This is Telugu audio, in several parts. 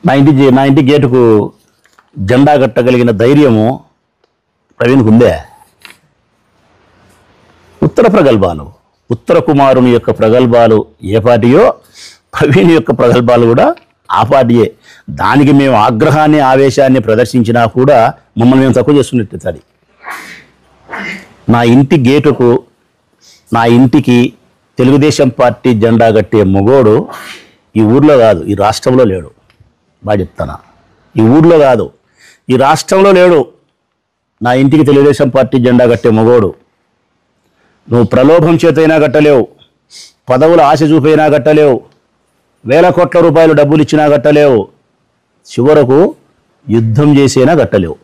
నా ఇంటి గేటుకు జెండా కట్టగలిగిన ధైర్యము ప్రవీణ్కు ఉందే. ఉత్తర ప్రగల్భాలు, ఉత్తర కుమారుని యొక్క ప్రగల్భాలు ఏ పార్టీయో ప్రవీణ్ యొక్క ప్రగల్భాలు కూడా ఆ పార్టీయే. దానికి మేము ఆగ్రహాన్ని ఆవేశాన్ని ప్రదర్శించినా కూడా మమ్మల్ని మేము తక్కువ చేసుకున్నట్టు. అది నా ఇంటి గేటుకు, నా ఇంటికి తెలుగుదేశం పార్టీ జెండా కట్టే మొగోడు ఈ ఊర్లో కాదు, ఈ రాష్ట్రంలో లేడు. బాగా చెప్తానా, ఈ ఊర్లో కాదు, ఈ రాష్ట్రంలో లేడు. నా ఇంటికి తెలుగుదేశం పార్టీ జెండా కట్టే మొగోడు. నువ్వు ప్రలోభం చేతైనా కట్టలేవు, పదవుల ఆశ చూపైనా కట్టలేవు, వేల కోట్ల రూపాయలు డబ్బులు ఇచ్చినా కట్టలేవు, చివరకు యుద్ధం చేసైనా కట్టలేవు,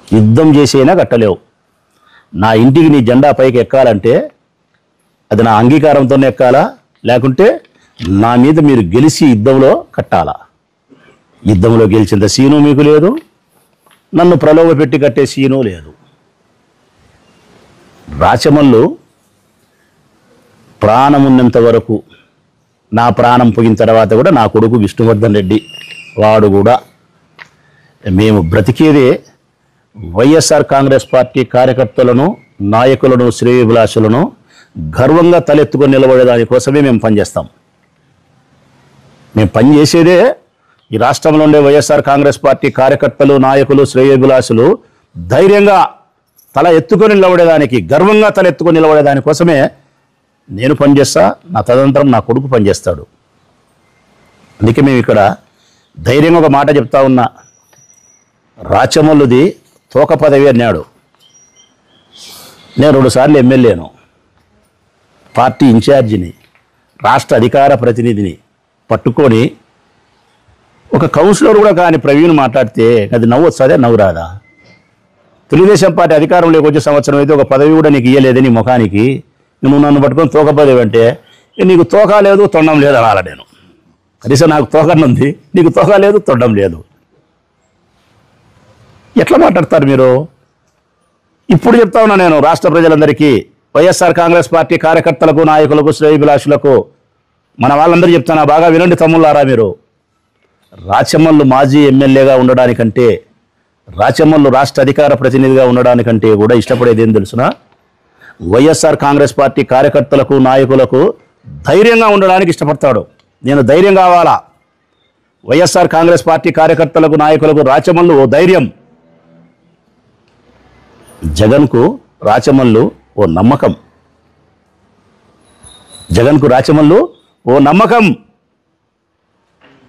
యుద్ధం చేసైనా కట్టలేవు. నా ఇంటికి నీ జెండా పైకి ఎక్కాలంటే అది నా అంగీకారంతోనే ఎక్కాలా, లేకుంటే నా మీద మీరు గెలిచి యుద్ధంలో కట్టాలా. యుద్ధంలో గెలిచింత సీను మీకు లేదు, నన్ను ప్రలోభ పెట్టి కట్టే సీను లేదు. రాచమల్లు ప్రాణం ఉన్నంత వరకు, నా ప్రాణం పోయిన తర్వాత కూడా నా కొడుకు విష్ణువర్ధన్ రెడ్డి వాడు కూడా, మేము బ్రతికేదే వైఎస్ఆర్ కాంగ్రెస్ పార్టీ కార్యకర్తలను, నాయకులను, శ్రేయోభిలాషులను గర్వంగా తలెత్తుకొని నిలబడే దానికోసమే మేము పనిచేస్తాం. మేము పనిచేసేదే ఈ రాష్ట్రంలో ఉండే వైఎస్ఆర్ కాంగ్రెస్ పార్టీ కార్యకర్తలు, నాయకులు, శ్రేయోభిలాషులు ధైర్యంగా తల ఎత్తుకొని నిలబడేదానికి, గర్వంగా తల ఎత్తుకొని నిలబడేదానికోసమే నేను పనిచేస్తా, నా తదనంతరం నా కొడుకు పనిచేస్తాడు. అందుకే మేము ఇక్కడ ధైర్యంగా ఒక మాట చెప్తా ఉన్నా. రాచమల్లుది తోక పదవి అన్నాడు. నేను 2 సార్లు ఎమ్మెల్యేను, పార్టీ ఇన్ఛార్జిని, రాష్ట్ర అధికార ప్రతినిధిని పట్టుకొని ఒక కౌన్సిలర్ కూడా కానీ ప్రవీణ్ మాట్లాడితే అది నవ్వు వస్తుందే, నవ్వు రాదా? తెలుగుదేశం పార్టీ అధికారంలోకి వచ్చే సంవత్సరం అయితే ఒక పదవి కూడా నీకు ఇయ్యలేదు నీ ముఖానికి, నువ్వు నన్ను పట్టుకొని తోక పదవి అంటే నీకు తోక లేదు తొండం లేదు అనాల. నేను కనీసం నాకు తోకనుంది, నీకు తోక లేదు తొండం లేదు. ఎట్లా మాట్లాడతారు మీరు? ఇప్పుడు చెప్తా ఉన్నా నేను రాష్ట్ర ప్రజలందరికీ, వైఎస్ఆర్ కాంగ్రెస్ పార్టీ కార్యకర్తలకు, నాయకులకు, శ్రేయోభిలాషులకు, మన వాళ్ళందరూ చెప్తానా, బాగా వినండి తమ్ముళ్ళారా మీరు. రాచమల్లు మాజీ ఎమ్మెల్యేగా ఉండడానికంటే, రాచమల్లు రాష్ట్ర అధికార ప్రతినిధిగా ఉండడానికంటే కూడా ఇష్టపడేది ఏం తెలుసునా? వైఎస్ఆర్ కాంగ్రెస్ పార్టీ కార్యకర్తలకు, నాయకులకు ధైర్యంగా ఉండడానికి ఇష్టపడతాడు. నేను ధైర్యం కావాలా, వైఎస్ఆర్ కాంగ్రెస్ పార్టీ కార్యకర్తలకు, నాయకులకు రాచమల్లు ఓ ధైర్యం, జగన్కు రాచమల్లు ఓ నమ్మకం, జగన్కు రాచమల్లు ఓ నమ్మకం.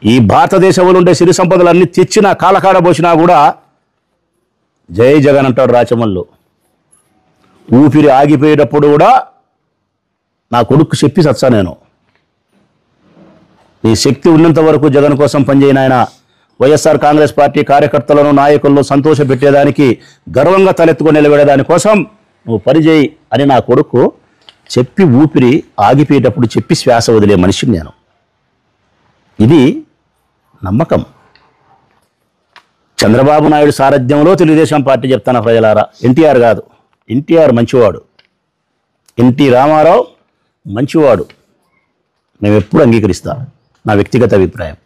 ఈ భారతదేశంలో ఉండే సిరి సంపదలన్నీ తెచ్చినా కాలకాడ పోసినా కూడా జై జగన్ అంటాడు రాచమల్లు. ఊపిరి ఆగిపోయేటప్పుడు కూడా నా కొడుకు చెప్పి సచ్చా, నేను నీ శక్తి ఉన్నంత వరకు జగన్ కోసం పనిచేయను. ఆయన వైఎస్ఆర్ కాంగ్రెస్ పార్టీ కార్యకర్తలను, నాయకులను సంతోషపెట్టేదానికి, గర్వంగా తలెత్తుకొని నిలబడేదాని కోసం నువ్వు పనిచేయి అని నా కొడుకు చెప్పి, ఊపిరి ఆగిపోయేటప్పుడు చెప్పి శ్వాస వదిలే మనిషిని నేను. ఇది నమ్మకం. చంద్రబాబు నాయుడు సారథ్యంలో తెలుగుదేశం పార్టీ చెప్తాను ప్రజలారా, ఎన్టీఆర్ కాదు, ఎన్టీఆర్ మంచివాడు, ఎన్టీ రామారావు మంచివాడు, మేము ఎప్పుడు అంగీకరిస్తాం, నా వ్యక్తిగత అభిప్రాయం.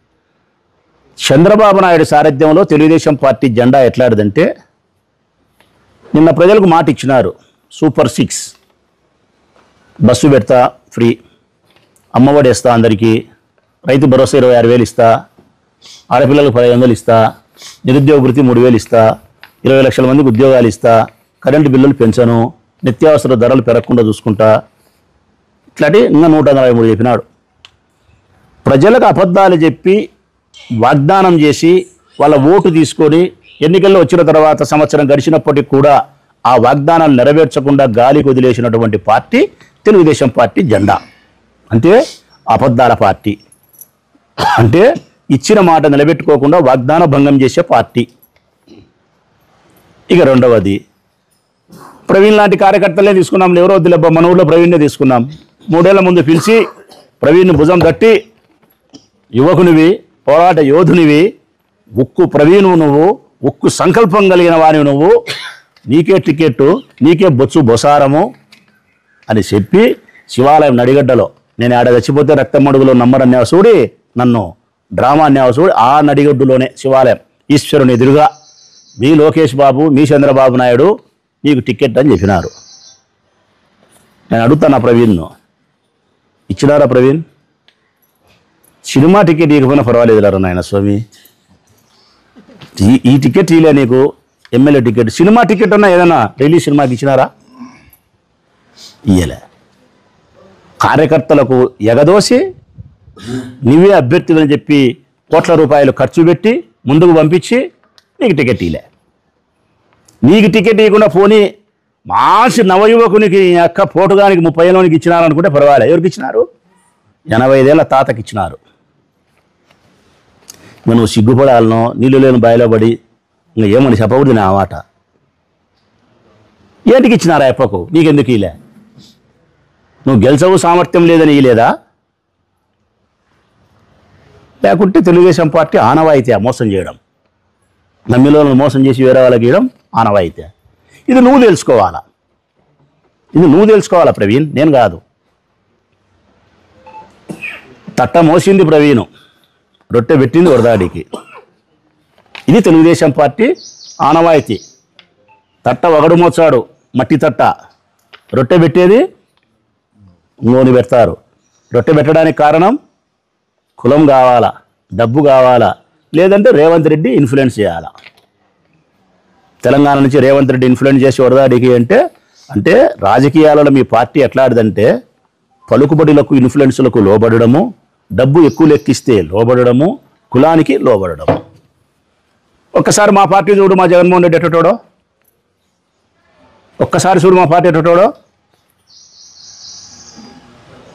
చంద్రబాబు నాయుడు సారథ్యంలో తెలుగుదేశం పార్టీ జెండా ఎట్లాంటిదంటే, నిన్న ప్రజలకు మాట ఇచ్చినారు, సూపర్ 6 బస్సు పెడతా ఫ్రీ, అమ్మఒడి ఇస్తా అందరికీ, రైతు భరోసా 26,000 ఇస్తా, ఆడపిల్లలకు 15,000 ఇస్తా, నిరుద్యోగ వృత్తి 3,000 ఇస్తా, 20 లక్షల మందికి ఉద్యోగాలు ఇస్తా, కరెంటు బిల్లులు పెంచను, నిత్యావసర ధరలు పెరగకుండా చూసుకుంటా, ఇట్లాంటి ఇంకా 143 చెప్పినాడు. ప్రజలకు అబద్ధాలు చెప్పి వాగ్దానం చేసి వాళ్ళ ఓటు తీసుకొని ఎన్నికల్లో వచ్చిన తర్వాత సంవత్సరం గడిచినప్పటికీ కూడా ఆ వాగ్దానాలు నెరవేర్చకుండా గాలికి వదిలేసినటువంటి పార్టీ తెలుగుదేశం పార్టీ జెండా. అంటే అబద్ధాల పార్టీ, అంటే ఇచ్చిన మాట నిలబెట్టుకోకుండా వాగ్దాన భంగం చేసే పార్టీ. ఇక రెండవది, ప్రవీణ్ లాంటి కార్యకర్తలే తీసుకున్నాం, ఎవరో వద్దులేబ్బా, మన ఊళ్ళో ప్రవీణ్నే తీసుకున్నాం. 3 ఏళ్ల ముందు పిలిచి ప్రవీణ్ని భుజం తట్టి, యువకునివి, పోరాట యోధునివి, ఉక్కు ప్రవీణువు నువ్వు, ఉక్కు సంకల్పం కలిగిన వానివి నువ్వు, నీకే టికెట్టు, నీకే బొత్సు బొసారము అని చెప్పి శివాలయం నడిగడ్డలో, నేను ఆడ చచ్చిపోతే రక్తం అడుగులో నమ్మరన్నే చూడి నన్ను డ్రామా న్యాసవుడు ఆ నడిగొడ్డులోనే శివాలయం ఈశ్వరుని ఎదురుగా మీ లోకేష్ బాబు మీ చంద్రబాబు నాయుడు నీకు టికెట్ అని చెప్పినారు. నేను అడుగుతాను ప్రవీణ్ను, ఇచ్చినారా ప్రవీణ్? సినిమా టికెట్ ఇవ్వకపోయినా పర్వాలేదులారా నాయన స్వామి, ఈ టికెట్ ఇలే నీకు ఎమ్మెల్యే టికెట్, సినిమా టికెట్ అన్నా ఏదైనా రిలీజ్ సినిమాకి ఇచ్చినారా? ఇయ్యలే. కార్యకర్తలకు ఎగదోసి నువ్వే అభ్యర్థులని చెప్పి కోట్ల రూపాయలు ఖర్చు పెట్టి ముందుకు పంపించి నీకు టికెట్ ఇలే. నీకు టికెట్ ఇవ్వకుండా పోనీ మాసి నవయువకునికి అక్క పోటుగానికి 30 ఏళ్ళకి ఇచ్చినారనుకుంటే పర్వాలే. ఎవరికి ఇచ్చినారు? 85 ఏళ్ళ తాతకి ఇచ్చినారు. నువ్వు సిగ్గుపడాలనో నీళ్ళు లేని బాయిలో పడి ఇంకా ఏమని చెప్పకూడదు నా మాట. ఏంటికి ఇచ్చినారా ఎప్పకు? నీకెందుకు ఇలే? నువ్వు గెలిచవు సామర్థ్యం లేదని ఇలేదా? లేకుంటే తెలుగుదేశం పార్టీ ఆనవాయితీ మోసం చేయడం, నమ్మిలోను మోసం చేసి వేరే వాళ్ళకి ఇవ్వడం ఆనవాయితీ. ఇది నువ్వు తెలుసుకోవాలా, ఇది నువ్వు తెలుసుకోవాలా ప్రవీణ్, నేను కాదు. తట్ట మోసింది ప్రవీణు, రొట్టె పెట్టింది వరదాడికి. ఇది తెలుగుదేశం పార్టీ ఆనవాయితీ. తట్ట ఒకడు మోచాడు మట్టి తట్ట, రొట్టె పెట్టేది నూనె పెడతారు. రొట్టె పెట్టడానికి కారణం కులం కావాలా, డబ్బు కావాలా, లేదంటే రేవంత్ రెడ్డి ఇన్ఫ్లుయెన్స్ చేయాలా. తెలంగాణ నుంచి రేవంత్ రెడ్డి ఇన్ఫ్లుయెన్స్ చేసి వరదాడికి అంటే రాజకీయాలలో మీ పార్టీ ఎట్లాంటిదంటే పలుకుబడులకు ఇన్ఫ్లుయెన్స్లకు లోబడము, డబ్బు ఎక్కువ లెక్కిస్తే లోబడము, కులానికి లోబడము. ఒక్కసారి మా పార్టీ చూడు, మా జగన్మోహన్ రెడ్డి ఎట్టటోడో. ఒక్కసారి చూడు మా పార్టీ ఎట్టటోడో.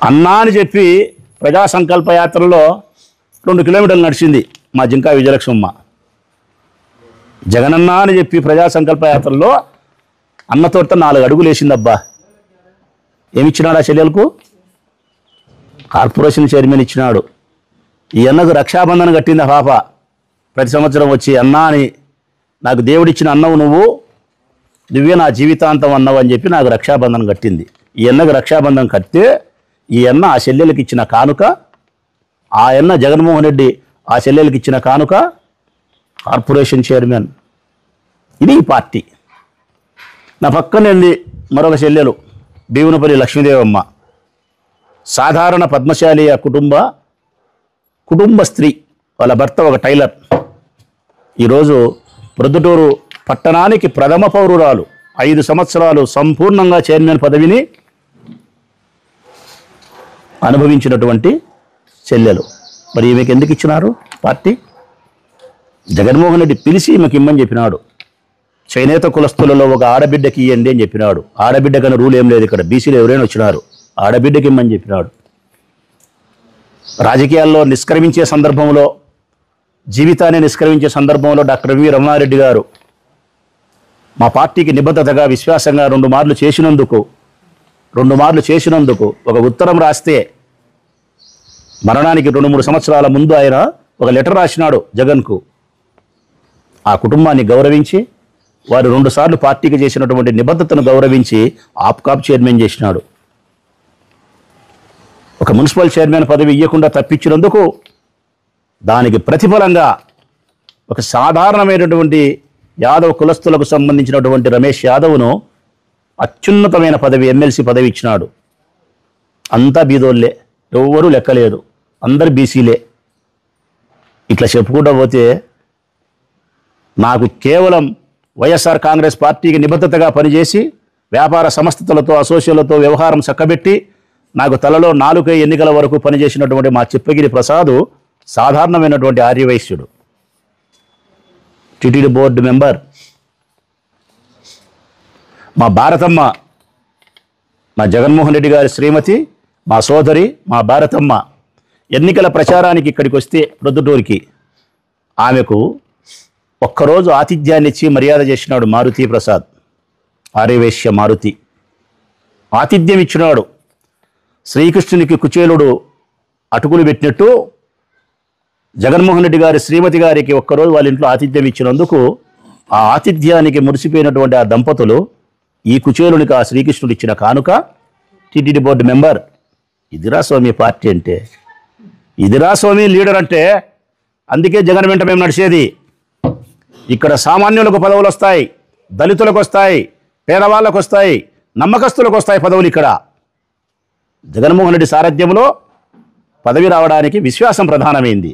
అన్నా అని చెప్పి ప్రజా సంకల్ప యాత్రలో 2 కిలోమీటర్లు నడిచింది మా జింకా విజయలక్ష్మమ్మ. జగనన్నా అని చెప్పి ప్రజా సంకల్ప యాత్రలో అన్నతోట 4 అడుగులు వేసిందబ్బా. ఏమిచ్చినాడు ఆ చెల్లెలకు? కార్పొరేషన్ చైర్మన్ ఇచ్చినాడు. ఈ అన్నకు రక్షాబంధన కట్టింది ఆ పాప. ప్రతి సంవత్సరం వచ్చి అన్నా అని, నాకు దేవుడిచ్చిన అన్నవు నువ్వే నా జీవితాంతం అన్నవు అని చెప్పి నాకు రక్షాబంధనం కట్టింది. ఈ అన్నకు రక్షాబంధనం కడితే ఈ అన్న ఆ చెల్లెలకి ఇచ్చిన కానుక, ఆ అన్న జగన్మోహన్ రెడ్డి ఆ చెల్లెలకి ఇచ్చిన కానుక కార్పొరేషన్ చైర్మన్. ఇది ఈ పార్టీ. నా పక్కన వెళ్ళి మరొక చెల్లెలు భీమునపల్లి లక్ష్మీదేవమ్మ, సాధారణ పద్మశాలి కుటుంబ స్త్రీ. వాళ్ళ భర్త ఒక టైలర్. ఈరోజు ప్రొద్దుటూరు పట్టణానికి ప్రథమ పౌరురాలు, 5 సంవత్సరాలు సంపూర్ణంగా చైర్మన్ పదవిని అనుభవించినటువంటి చెల్లెలు. మరి ఈమెకి ఎందుకు ఇచ్చినారు పార్టీ? జగన్మోహన్ రెడ్డి పిలిచి ఈమెకి ఇమ్మని చెప్పినాడు. చేనేత కులస్తులలో ఒక ఆడబిడ్డకి ఇవ్వండి అని చెప్పినాడు. ఆడబిడ్డకని రూల్ ఏం లేదు ఇక్కడ, బీసీలు ఎవరైనా వచ్చినారు, ఆడబిడ్డకి ఇమ్మని చెప్పినాడు. రాజకీయాల్లో నిష్క్రమించే సందర్భంలో, జీవితాన్ని నిష్క్రమించే సందర్భంలో డాక్టర్ వి రమణారెడ్డి గారు మా పార్టీకి నిబద్ధతగా విశ్వాసంగా 2 మార్లు చేసినందుకు ఒక ఉత్తరం రాస్తే, మరణానికి 2-3 సంవత్సరాల ముందు ఆయన ఒక లెటర్ రాసినాడు జగన్కు. ఆ కుటుంబాన్ని గౌరవించి, వారు 2 సార్లు పార్టీకి చేసినటువంటి నిబద్ధతను గౌరవించి ఆప్కాప్ చైర్మన్ చేసినాడు. ఒక మున్సిపల్ చైర్మన్ పదవి ఇవ్వకుండా తప్పించినందుకు దానికి ప్రతిఫలంగా ఒక సాధారణమైనటువంటి యాదవ్ కులస్తులకు సంబంధించినటువంటి రమేష్ యాదవ్ను అత్యున్నతమైన పదవి, ఎమ్మెల్సీ పదవి ఇచ్చినాడు. అంతా బీదోళ్ళే, ఎవరూ లెక్కలేదు, అందరు బీసీలే. ఇట్లా చెప్పుకుంటూ పోతే నాకు కేవలం వైఎస్ఆర్ కాంగ్రెస్ పార్టీకి నిబద్ధతగా పనిచేసి వ్యాపార సంస్థలతో అసోసియేట్లతో వ్యవహారం చక్కబెట్టి నాకు తలలో 4 ఎన్నికల వరకు పనిచేసినటువంటి మా చిప్పగిరి ప్రసాద్ సాధారణమైనటువంటి ఆర్యవైశ్యుడు, టిటిడి బోర్డు మెంబర్. మా భారతమ్మ, మా జగన్మోహన్ రెడ్డి గారి శ్రీమతి, మా సోదరి, మా భారతమ్మ ఎన్నికల ప్రచారానికి ఇక్కడికి వస్తే ప్రొద్దుటూరికి ఆమెకు ఒక్కరోజు ఆతిథ్యాన్ని ఇచ్చి మర్యాద చేసినాడు మారుతి ప్రసాద్, ఆర్యవైశ్య మారుతి. ఆతిథ్యం ఇచ్చినాడు. శ్రీకృష్ణునికి కుచేలుడు అటుకులు పెట్టినట్టు జగన్మోహన్ రెడ్డి గారి శ్రీమతి గారికి ఒక్కరోజు వాళ్ళ ఇంట్లో ఆతిథ్యం ఇచ్చినందుకు ఆ ఆతిథ్యానికి మురిసిపోయినటువంటి ఆ దంపతులు ఈ కుచేలునికి ఆ శ్రీకృష్ణుడు ఇచ్చిన కానుక టీటీడీ బోర్డు మెంబర్. ఇదిరా స్వామి పార్టీ అంటే, ఇదిరా స్వామి లీడర్ అంటే. అందుకే జగన్ వెంట మేము నడిచేది. ఇక్కడ సామాన్యులకు పదవులు వస్తాయి, దళితులకు వస్తాయి, పేదవాళ్ళకు వస్తాయి, నమ్మకస్తులకు వస్తాయి పదవులు. ఇక్కడ జగన్మోహన్ రెడ్డి సారథ్యంలో పదవి రావడానికి విశ్వాసం ప్రధానమైంది,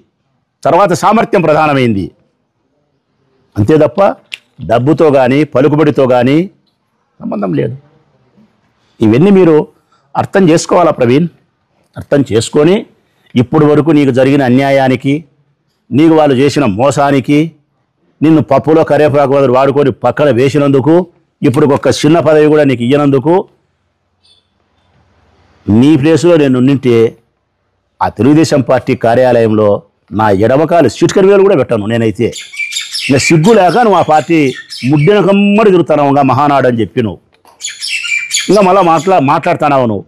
తర్వాత సామర్థ్యం ప్రధానమైంది. అంతే తప్ప డబ్బుతో కానీ పలుకుబడితో కానీ సంబంధం లేదు. ఇవన్నీ మీరు అర్థం చేసుకోవాలా ప్రవీణ్. అర్థం చేసుకొని ఇప్పుడు వరకు నీకు జరిగిన అన్యాయానికి, నీకు వాళ్ళు చేసిన మోసానికి, నిన్ను పప్పులో కరేపాకు వదిలి వాడుకొని పక్కన వేసినందుకు, ఇప్పుడు ఒక చిన్న పదవి కూడా నీకు ఇయ్యనందుకు, నీ ప్లేసులో నేను ఉండింటే ఆ తెలుగుదేశం పార్టీ కార్యాలయంలో నా ఎడమకాలు చిట్కరి వేలు కూడా పెట్టాను నేనైతే. ఇంకా సిగ్గు లేక నువ్వు ఆ పార్టీ ముడ్డిన కమ్మడి తిరుగుతున్నావుగా మహానాడు అని చెప్పి నువ్వు ఇంకా మళ్ళీ మాట్లాడుతున్నావు నువ్వు.